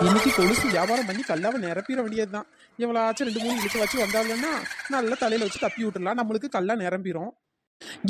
இன்னைக்கு கொலுசு வியாபாரம் பண்ணி கல்லாவை நிரப்பிட வேண்டியதுதான். எவ்வளோச்சும் 2 3 இழுத்து வச்சு வந்தாங்கன்னா நல்ல தலையில வச்சு தப்பி விட்டுலாம், நம்மளுக்கு கல்லா நிரம்பிடும்.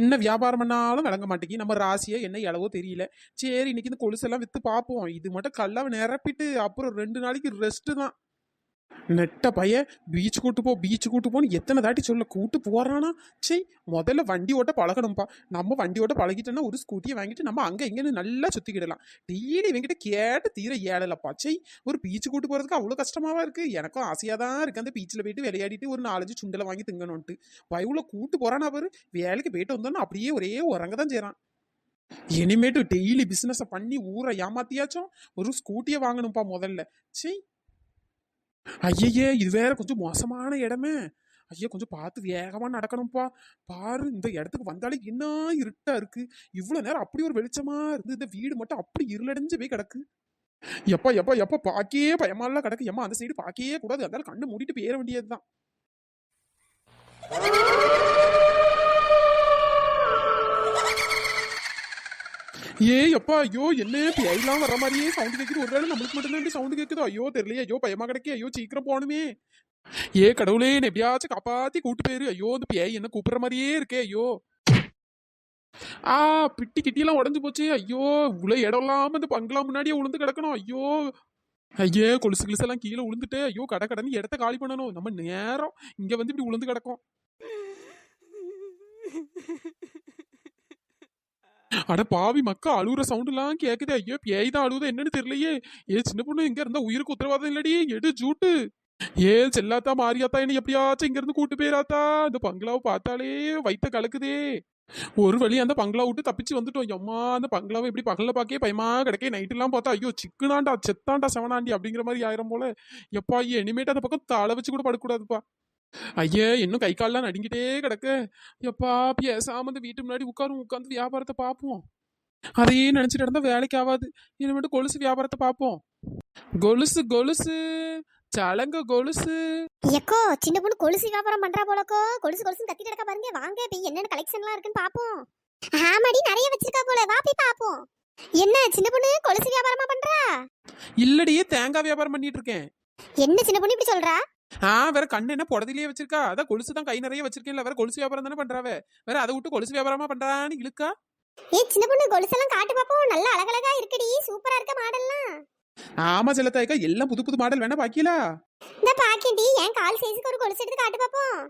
என்ன வியாபாரம் பண்ணாலும் விளங்க மாட்டேங்கி, நம்ம ராசியை என்ன எளவோ தெரியல. சரி, இன்னைக்கு இந்த கொலுசெல்லாம் வித்து பார்ப்போம். இது மட்டும் கல்லாவை நிரப்பிட்டு அப்புறம் 2 நாளைக்கு ரெஸ்ட் தான். நெட்ட பைய பீச் கூட்டு போன்னு எத்தனை தாட்டி சொல்ல கூட்டு போறானா. சரி, முதல்ல வண்டி ஓட்ட பழகணும்ப்பா. நம்ம வண்டி ஓட்ட பழகிட்டோன்னா ஒரு ஸ்கூட்டியை வாங்கிட்டு நம்ம அங்கே இங்கேன்னு நல்லா சுற்றிக்கிடலாம். டெய்லி இவங்கிட்ட கேட்டு தீர ஏழலப்பா. சரி, ஒரு பீச்சு கூட்டு போகிறதுக்கு அவ்வளோ கஷ்டமாவா இருக்குது. எனக்கும் ஆசையாக தான் இருக்குது அந்த பீச்சில் போயிட்டு விளையாடிட்டு ஒரு 4 சுண்டலை வாங்கி திங்கணும்ட்டு. பயவுல கூட்டு போகிறானா பாரு. வேலைக்கு போயிட்டு வந்தோன்னா அப்படியே ஒரே உறங்க தான் செய்கிறான். இனிமேட்டு டெய்லி பிஸ்னஸை பண்ணி ஊரை ஏமாத்தியாச்சும் ஒரு ஸ்கூட்டியை வாங்கணும்ப்பா முதல்ல. சரி. ஐயே, இது வேற கொஞ்சம் மோசமான இடமே. ஐயா, கொஞ்சம் பார்த்து வேகமா நடக்கணும்ப்பா. பாரு, இந்த இடத்துக்கு வந்தாலே என்ன இருட்டா இருக்கு. இவ்வளவு நேரம் அப்படி ஒரு வெளிச்சமா இருந்து இந்த வீடு மட்டும் அப்படி இருளடைஞ்சு போய் கிடக்கு. எப்பா எப்பா எப்பா, பாக்கே பயமாலாம் கிடக்கு. ஏமா அந்த சைடு பாக்கவே கூடாது, அதனால கண்ணு மூடிட்டு போயிட வேண்டியதுதான். எப்பா, ஐயோ, என்ன பேயெல்லாம் வர மாதிரியே சவுண்ட் கேட்குது. ஒரு வேளை நம்மளுக்கு மட்டும்தான் சவுண்ட் கேட்குதோ? ஐயோ தெரியலையே. ஐயோ பயமா கிடக்கே. ஐயோ சீக்கிரம் போகணுமே. கடவுளே, என்ன எப்படியாச்சும் காப்பாத்தி கூட்டு போயிரு. ஐயோ, இந்த பேய் என்ன கூப்பிடுற மாதிரியே இருக்கே. ஐயோ, பிட்டி கிட்டியெல்லாம் உடஞ்சு போச்சு. ஐயோ, இவ்வளவு இடம் இல்லாம இந்த பங்களா முன்னாடியே உளுந்து கிடக்கணும். ஐயோ கொலுசு கிலுசு எல்லாம் கீழே உளுந்துட்டு ஐயோ கடன்னு இடத்த காலி பண்ணணும். நம்ம நேரம் இங்க வந்து இப்படி உளுந்து கிடக்கும். அட பாவி மக்கா, அழுகுற சவுண்ட் எல்லாம் கேக்குது. ஐயோ, பேய் தான் அழுகுது என்னன்னு தெரியலையே. சின்ன பொண்ணு இங்க இருந்தா உயிருக்கு உத்தரவாதம் இல்லடி. எடு ஜூட்டு. செல்லாத்தா மாரியாத்தா, என்ன எப்படியாச்சும் இங்க இருந்து கூட்டு போயிராத்தா. இந்த பங்களாவை பார்த்தாலே வயித்த கலக்குதே. ஒரு வழி அந்த பங்களா விட்டு தப்பிச்சு வந்துட்டோம். அம்மா, அந்த பங்களாவை எப்படி பகல்ல பாக்கே பயமா கிடக்கே. நைட் எல்லாம் பார்த்தா ஐயோ சிக்குனாண்டா செத்தாண்டா செவனாண்டி அப்படிங்கிற மாதிரி ஆயிரம் போல. எப்பா, இனிமேட்டு அந்த பக்கம் தலை வச்சு கூட படக்கூடாதுப்பா. இன்னும் கை கால்லாம் நடுங்கிட்டே கிடக்கு. எப்பா, பேசாம இந்த வீட்டு முன்னாடி உட்காந்து வியாபாரத்தை பார்ப்போம். அதையே நினைச்சிட்டு இருந்தா வேலைக்கு ஆகாது. இனிமேட்டு கொலுசு வியாபாரத்தை பார்ப்போம். கொலுசு கொலுசு சலங்க கொலுசு. எக்கோ, சின்ன பொண்ணு கொலுசு வியாபாரம் பண்றா போலக்கோ. கொலுசு கொலுசு கத்திட்டு கிடக்க பாருங்க. வாங்க போய் என்னென்ன கலெக்ஷன்லாம் இருக்குன்னு பாப்போம். ஆமாடி, நிறைய வச்சிருக்கா போல. வா போய் பாப்போம். என்ன சின்ன பொண்ணு கொலுசு வியாபாரமா பண்றா? இல்லடியே, தேங்காய் வியாபாரம் பண்ணிட்டு இருக்கேன். என்ன சின்ன பொண்ணு இப்படி சொல்றா? வேற கண்ணு என்ன புடதிலேயே வச்சிருக்கா. அதான் கொலுசு தான் கை நிறைய வச்சிருக்கேன்ல. வேற கொலுசு வியாபாரம் தானே பண்றாவ. வேற அதை விட்டு கொலுசு வியாபாரமா பண்றான்னு இழுக்கா. சின்ன பொண்ணு கொலுசெல்லாம் காட்டு பாப்போம். நல்ல அழகழகா இருக்குடி. சூப்பரா இருக்க மாடல்லாம். ஆமா செல்லத்தாய்க்கா, எல்லாம் புது புது மாடல் வேணா பாக்கீங்களா? இந்த பாக்கேண்டி, என் கால் சைஸ்க்கு ஒரு கொலுசு எடுத்து காட்டு பாப்போம்.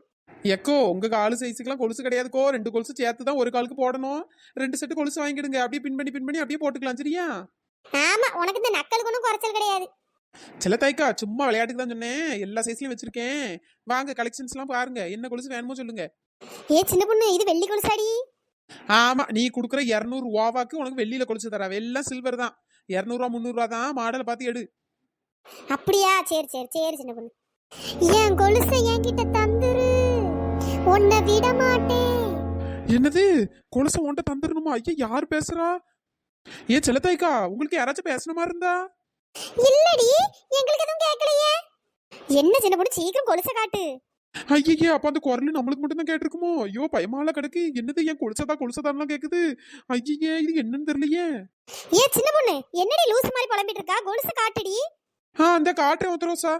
உங்க காலு சைஸுக்குலாம் கொலுசு கிடையாதுக்கோ. 2 கொலுசு சேர்த்து தான் ஒரு காலுக்கு போடணும். 2 செட்டு கொலுசு வாங்கிடுங்க. அப்படியே பின் பண்ணி அப்படியே போட்டுக்கலாம். சரியா? ஆமா, உனக்கு இந்த நக்கலுக்கு ஒன்றும் குறைச்சல் கிடையாது. செல்லத்தாய்க்கா, சும்மா விளையாட்டுக்கு தான் சொன்னேன். எல்லா சைஸ்லயும் வச்சிருக்கேன். வாங்க, கலெக்ஷன்ஸ் எல்லாம் பாருங்க. என்ன கொலுசு வேணுமோ சொல்லுங்க. சின்ன பொண்ணு, இது வெள்ளி கொலுசாடி? ஆமா, நீ குடுக்குற 200 ரூபாக்கு உனக்கு வெள்ளியில கொலுசு தர. எல்லாம் சில்வர் தான். 200 ரூபா 300 ரூபா தான். மாடலை பார்த்து எடு. அப்படியா? சரி சரி சரி சின்ன பொண்ணு. என் கொலுசை என்கிட்ட தந்துரு, உன்னை விட மாட்டேன். என்னது, கொலுசை உன்ட்ட தந்துடணுமா? ஐயா, யார் பேசுறா? செல்லத்தாய்க்கா, உங்களுக்கு யாராச்சும் பேசணுமா இருந்தா? இல்லடி, எங்களுக்கு எதுவும் கேட்கலையே. என்ன சின்ன பொண்ணு, சீக்கிரம் கொலுசை காட்டு. அப்ப அந்த குரல் நம்மளுக்கு மட்டும் தான் கேட்டிருக்குமோ? ஐயோ பயமால கிடக்கு. என்னது, என் கொலுசதான் கேக்குது. இது என்னன்னு தெரியலையே. சின்ன பொண்ணு, என்னடி லூஸ் மாதிரி புலம்பிட்டு இருக்கா? கொலுசை காட்டுடி. அந்த காட்டுறேன் ஒத்தரோசா.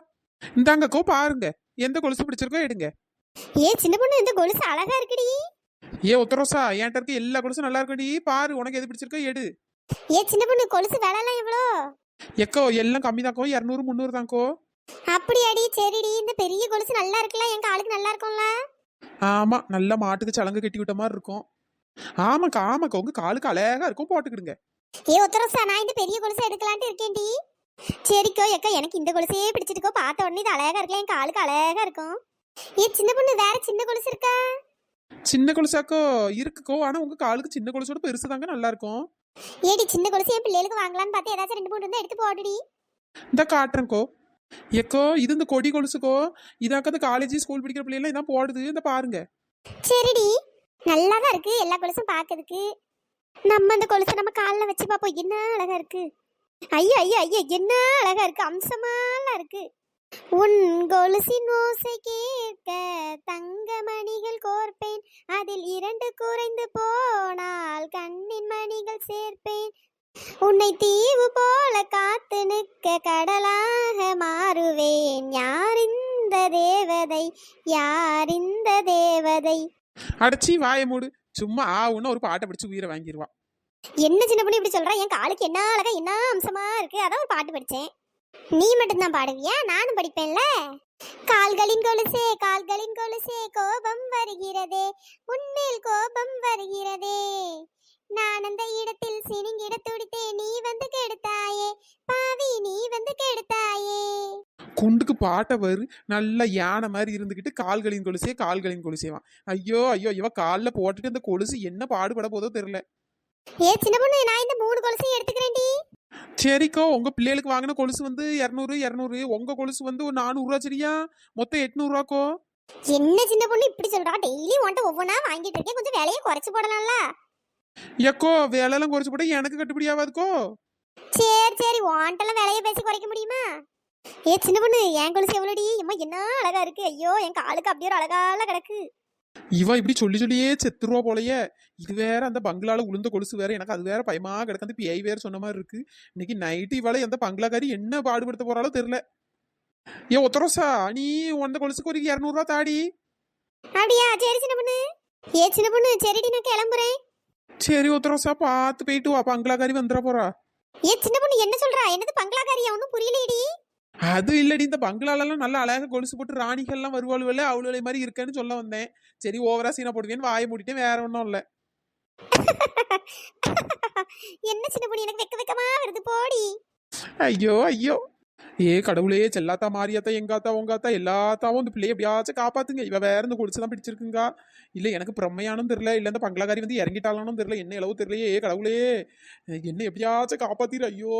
இந்தாங்கக்கோ பாருங்க. எந்த கொலுசு பிடிச்சிருக்கோ எடுங்க. சின்ன பொண்ணு, இந்த கொலுசு அழகா இருக்குடி. ஒத்தரோசா, என்கிட்ட இருக்க எல்லா கொலுசும் நல்லா இருக்குடி. பாரு, உனக்கு எது பிடிச்சிருக்கோ எடு. சின்ன பொண்ணு, கொலுசு விலைலாம் எவ்வளோ? எல்லாம் கம்மி தாக்கோ. 200 300 தாக்கோ. அப்படியாடி? சரிடி. இந்த பெரிய கொலுசு நல்லா இருக்குல்ல, என் காலுக்கு நல்லா இருக்கும்ல? ஆமா, நல்ல மாட்டுக்கு சலங்கு கட்டி விட்ட மாதிரி இருக்கும். ஆமாக்கா உங்க காலுக்கு அழகா இருக்கும். போட்டுக்கிடுங்க. ஒத்தரோசா, நான் இந்த பெரிய கொலுசு எடுக்கலான்ட்டு இருக்கேன்டி. சரிக்கோ எக்கா, எனக்கு இந்த கொலுசே பிடிச்சிருக்கோ. பார்த்த உடனே இது அழகா இருக்குல்ல, என் காலுக்கு அழகா இருக்கும். சின்ன பொண்ணு, வேற சின்ன கொலுசு இருக்கா? சின்ன கொலுசாக்கோ இருக்குக்கோ. ஆனா உங்க காலுக்கு சின்ன கொலுசோட பெருசு தாங்க நல்லா இருக்கும். சின்ன கொலுசு என் பிள்ளைகளுக்கு வாங்கலான்னு பார்த்து ஏதாச்சும் 2 3 இருந்தா எடுத்து போடுடி. இந்த காட்டுறேன்கோ. இது இந்த கொடி கொலுசுக்கோ. இதாக்க காலேஜ் ஸ்கூல் படிக்கிற பிள்ளைலாம் இதான் போடுது. இந்த பாருங்க. சரிடி, நல்லாதான் இருக்கு எல்லா கொலுசும் பார்க்கிறதுக்கு. நம்ம அந்த கொலுசை நம்ம காலில் வச்சு பார்ப்போம். என்ன அழகா இருக்கு. ஐயா ஐயா ஐயா, என்ன அழகா இருக்கு. அம்சமாலாம் இருக்கு. உன் கொலுசின் ஓசை கேட்க தங்க மணிகள் கோர்ப்பேன், அதில் 2 குறைந்து போனால் கண்ணின் மணிகள் சேர்ப்பேன். உன்னை தீவு போல காத்து நிற்க கடலாக மாறுவேன். யார் இந்த தேவதை, யார் இந்த தேவதை? அடைச்சி வாய மூடு. சும்மா ஆவுன்னு ஒரு பாட்டை பிடிச்சு உயிரை வாங்கிடுவா. என்ன சின்ன பொண்ணு இப்படி சொல்ற? என் காலுக்கு என்ன அழகா என்ன அம்சமா இருக்கு, அதான் ஒரு பாட்டு படிச்சேன். நீ மட்டும்தான் பாடுவியா? நானும் படிப்பேன்ல. கால்களின் கொலுசே, கால்களின் கொலுசே, கோபம் வருகிறதே, உன்மேல் கோபம் வருகிறதே. நான் அந்த இடத்தில் சினுங்கிட துடித்தேன், நீ வந்து கெடுத்தாயே பாவி, நீ வந்து கெடுத்தாயே. குண்டுக்கு பாட்டை வரு. நல்ல யானை மாதிரி இருந்துக்கிட்டு கால்களின் கொலுசே கால்களின் கொலுசேவான். ஐயோ ஐயோ, இவ காலில் போட்டுட்டு அந்த கொலுசு என்ன பாடுபட போதோ தெரியல. ஏ சின்ன பொண்ணு, நான் இந்த 3 கொலுசையும் எடுத்துக்கிறேன்டி. சரிக்கோ, உங்க பிள்ளைகளுக்கு வாங்கின கொலுசு வந்து 200 உங்க கொலுசு வந்து ஒரு 400 ரூபா. சரியா? மொத்தம் 800 ரூபாக்கோ. என்ன சின்ன பொண்ணு இப்படி சொல்றா? டெய்லி உன்ட்ட ஒவ்வொன்றா வாங்கிட்டு இருக்கேன், கொஞ்சம் விலையை குறைச்சு போடலாம்ல. எக்கோ, வேலையெல்லாம் குறைச்சு போட எனக்கு கட்டுப்படி ஆகாதுக்கோ. சரி சரி, உன்ட்டெல்லாம் விலையை பேசி குறைக்க முடியுமா? ஏ சின்ன பொண்ணு, என் கொலுசு எவ்வளோடி? அம்மா என்ன அழகா இருக்கு. ஐயோ, என் காலுக்கு அப்படியே ஒரு அழகால கிடக்கு. இவ இப்படி சொல்லி சொல்லியே செத்துருவா போலயே. இது வேற அந்த பங்களால உளுந்த கொலுசு வேற. எனக்கு அது வேற பயமா கிடக்கு. அந்த பேய் வேற சொன்ன மாதிரி இருக்கு. இன்னைக்கு நைட்டு இவளை எந்த பங்களாக்காரி என்ன பாடுபடுத்த போறாலும் தெரியல. ஏன் ஒத்தரோசா, நீ உந்த கொலுசுக்கு ஒரு 200 ரூபா தாடி. அப்படியா? சரி சின்ன பொண்ணு. ஏ சின்ன பொண்ணு, சரிடி நான் கிளம்புறேன். சரி ஒத்தரோசா, பார்த்து போயிட்டு வா, பங்களாக்காரி வந்துட போறா. ஏ சின்ன பொண்ணு என்ன சொல்றா? என்னது பங்களாக்காரியா? ஒன்றும் புரியலையேடி. அது இல்லடி, இந்த பங்களாலெல்லாம் நல்லா அழகாக கொலுசு போட்டு ராணிகள்லாம் வருவாளுவல்ல, அவளுடைய மாதிரி இருக்கேன்னு சொல்ல வந்தேன். சரி, ஓவரா சீனா போடுவேன்னு வாயை மூடிட்டேன், வேற ஒன்றும் இல்லை. என்ன சின்ன பொண்ணு, எனக்கு வெக்க வெக்கமா வருது போடி. ஐயோ ஐயோ, ஏ கடவுளே, செல்லாத்தா மாரியாத்தா எங்காத்தா உங்காத்தா எல்லாத்தாவும் இந்த பிள்ளைய எப்படியாச்சும் காப்பாத்துங்க. இவ வேற இந்த கொலுசு தான் பிடிச்சிருக்குங்க. இல்ல எனக்கு பிரம்மையானும் தெரியல, இல்ல இந்த பங்களாக்காரி வந்து இறங்கிட்டாலும் தெரியல, என்ன அளவு தெரியலையே. ஏ கடவுளே, என்ன எப்படியாச்சும் காப்பாத்திரு. ஐயோ,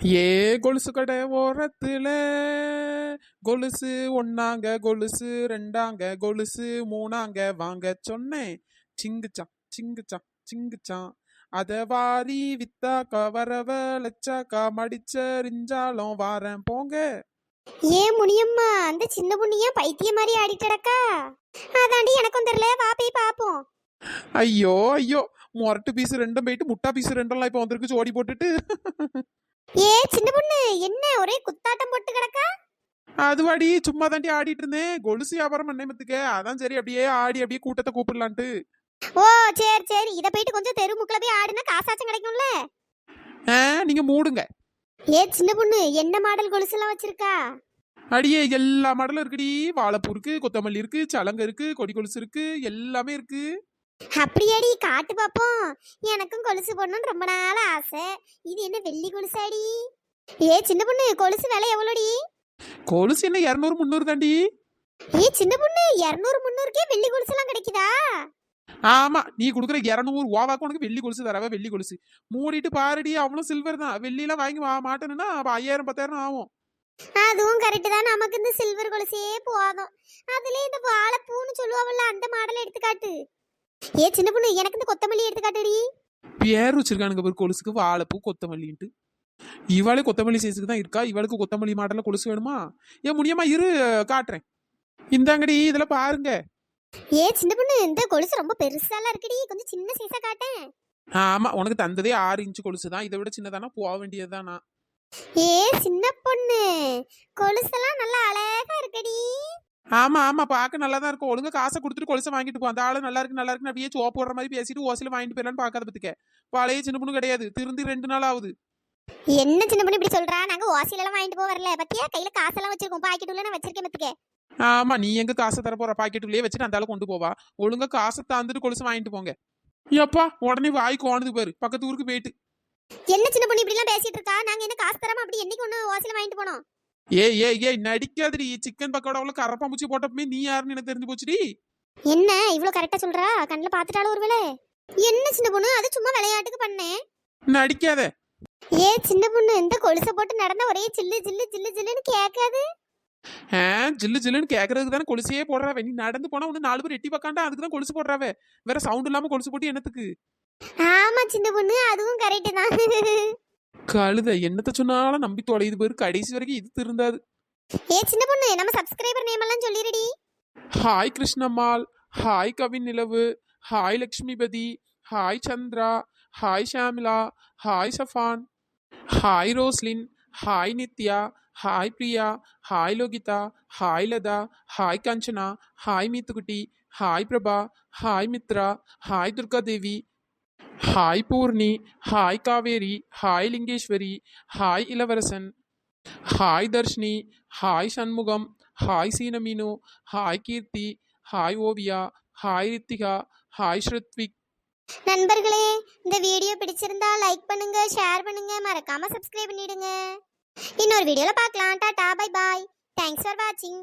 ஏ கொலுசு கடை ஓரத்துல கொலுசு ஒன்னாங்க, கொலுசு ரெண்டாங்க, கொலுசு மூணாங்க வாங்க சொன்னேன். சிங்குச்சான் சிங்குச்சான் சிங்குச்சான், அத வாரி வித்தாக்கா வரவ லச்சாக்கா மடிச்சரிஞ்சாலும் வாரேன் போங்க. ஏன் முனியம்மா, அந்த சின்ன பொண்ணியா பைத்திய மாதிரி ஆடிட்டு கிடக்கா? அதாண்டி எனக்கும் தெரியல, வா போய் பாப்போம். ஐயோ ஐயோ, மொரட்டு பீஸ் ரெண்டும் போயிட்டு முட்டா பீஸ் ரெண்டெல்லாம் இப்ப வந்திருக்கு ஜோடி போட்டுட்டு. ஏ சின்ன பொண்ணு, என்ன ஒரே குத்தாட்டம் போட்டு கிடக்கா? அதுவாடி, சும்மா தாண்டி ஆடிட்டு இருந்தேன். கொலுசு வியாபாரம் பண்ணேமத்துக்க, அதான் சரி அப்படியே ஆடி அப்படியே கூட்டத்தை கூப்பிடலான்ட்டு. ஓ சரி சரி, இத போயிட்டு கொஞ்சம் தெரு முக்குல போய் ஆடுனா காசாச்சும் கிடைக்கும்ல. நீங்க மூடுங்க. ஏ சின்ன பொண்ணு, என்ன மாடல் கொலுசு எல்லாம் வச்சிருக்கா? அடியே, எல்லா மாடலும் இருக்குடி. வாழைப்பூ இருக்கு, கொத்தமல்லி இருக்கு, சலங்க இருக்கு, கொடி கொலுசு இருக்கு, எல்லாமே இருக்கு. அப்படியாடி? காட்டு பாப்போம். எனக்கும் கொலுசு போடணும்னு ரொம்ப நாள் ஆசை. இது என்ன வெள்ளி கொலுசாடி? ஏ சின்ன பொண்ணு, கொலுசு விலை எவ்வளோடி? கொலுசு என்ன 200 300 தாண்டி. ஏ சின்ன பொண்ணு, 200 300க்கே வெள்ளி கொலுசு எல்லாம் கிடைக்குதா? ஆமா, நீ கொடுக்குற 200 ஓவாக்கு உனக்கு வெள்ளி கொலுசு தரவ. வெள்ளி கொலுசு மூடிட்டு பாருடி, அவனும் சில்வர் தான். வெள்ளியெல்லாம் வாங்கி மாட்டேன்னா 5000 10,000 ஆகும். அதுவும் கரெக்ட் தான். நமக்கு இந்த சில்வர் கொலுசே போதும். அதுல இந்த வாழைப்பூன்னு சொல்லுவாங்கல்ல, அந்த மாடல் எடுத்துக்காட்டு. ஏ சின்ன பொண்ணு, எனக்கு இந்த கொத்தமல்லி எடுத்துக்காட்டுடி. பேர் வச்சிருக்கானுங்க ஒரு கொலுசுக்கு, வாழைப்பூ கொத்தமல்லின்ட்டு. இவாளே கொத்தமல்லி சைஸுக்கு தான் இருக்கா. இவளுக்கு கொத்தமல்லி மாடல்ல கொலுசு வேணுமா? ஏன் முடியாம இரு, காட்டுறேன். இந்தாங்கடி, இதெல்லாம் பாருங்க. ஏ சின்ன பொண்ணு, இந்த கொலுசு ரொம்ப பெருசாலாம் இருக்குடி, கொஞ்சம் சின்ன சைஸா காட்டேன். ஆமா, உனக்கு தந்ததே 6 இன்ச்சு கொலுசு தான். இதை விட சின்னதானா போக வேண்டியதுதானா? ஏ சின்ன பொண்ணு, கொலுசெல்லாம் நல்லா அழகா இருக்குடி. ஆமா ஆமா, பார்க்க நல்லா தான் இருக்கும். ஒழுங்கா காசை கொடுத்துட்டு கொலுசை வாங்கிட்டு போ. அந்த ஆளு நல்லா இருக்கு நல்லா இருக்குன்னு அப்படியே சோப்பு போடுற மாதிரி பேசிட்டு ஓசில வாங்கிட்டு போயிடலான்னு பாக்காத பத்துக்க. பழைய சின்ன பொண்ணு கிடையாது, திருந்து 2 நாள் ஆகுது. என்ன சின்ன பொண்ணு இப்படி சொல்றா? நாங்க ஓசில எல்லாம் வாங்கிட்டு போக வரல. பத்தியா, கையில காசெல்லாம் வச்சிருக்கோம், பாக்கெட் உள்ள நான் வச்சிருக்கேன் பத்துக்க. ஆமா, நீ எங்க காசை தர போற? பாக்கெட்டுலயே வச்சுட்டு அந்த ஆளு கொண்டு போவா. ஒழுங்கா காசை தந்துட்டு கொலுசு வாங்கிட்டு போங்க. எப்பா, உடனே வாய்க்கு ஓனது பாரு, பக்கத்து ஊருக்கு போயிட்டு. என்ன சின்ன பொண்ணு இப்படி எல்லாம் பேசிட்டு இருக்கா? நாங்க என்ன காசு தராம அப்படி என்னைக்கு ஒண்ணு ஓசில வாங்கிட்டு போனோம்? ஏய் நடிக்காதடி. சிக்கன் பக்கோடாவுல கரப்பாம்பூச்சி போட்டப்பமே நீ யாருன்னு எனக்கு தெரிஞ்சு போச்சுடி. என்ன இவ்வளவு கரெக்டா சொல்றா? கண்ணுல பாத்துட்டாலும் ஒருவேளை. என்ன சின்ன பொண்ணு, அது சும்மா விளையாட்டுக்கு பண்ணேன். நடிக்காத. ஏ சின்ன பொண்ணு, இந்த கொலுசை போட்டு நடந்தா ஒரே ஜில்லு ஜில்லு ஜில்லு ஜில்லுன்னு கேட்காது? ஜில்லு ஜில்லுன்னு கேட்கறதுக்கு தானே கொலுசையே போடுறாவே. நீ நடந்து போனா ஒன்று 4 பேர் எட்டி பக்காண்டா, அதுக்கு தான் கொலுசு போடுறாவே. வேற சவுண்ட் இல்லாம கொலுசு போட்டு என்னத்துக்கு? ஆமா சின்ன பொண்ணு, அதுவும் கரெக்ட் தான். கழுத என்னத்த சொன்னாலும் நம்பி தொலைது பேரு, கடைசி வரைக்கும் இது திருந்தாது. ஏ சின்ன பொண்ணு, நம்ம சப்ஸ்கிரைபர் நேம் எல்லாம் சொல்லிடுடி. Hi Krishnammal, hi Kavin Nilavu, hi Lakshmipathi, hi Chandra, hi Shamila, hi Safan, hi Roslin, hi Nithya, hi Priya, hi Lohitha, hi Latha, hi Kanchana, hi Meethukutti, hi Prabha, hi Mithra, hi Durga Devi, hi Poorni, hi Kaveri, hi Lingeswari, hi Ilavarasan, hi Dharshini, hi Shanmugam, hi Seenameenu, hi Keerthi, hi Oviya, hi Rithika, hi Sruthvik. நண்பர்களே, இந்த வீடியோ பிடிச்சிருந்தா like பண்ணுங்க, share பண்ணுங்க, மறக்காம subscribe பண்ணிடுங்க. இன்னொரு வீடியோல பார்க்கலாம். Tata, bye bye. Thanks for வாட்சிங்.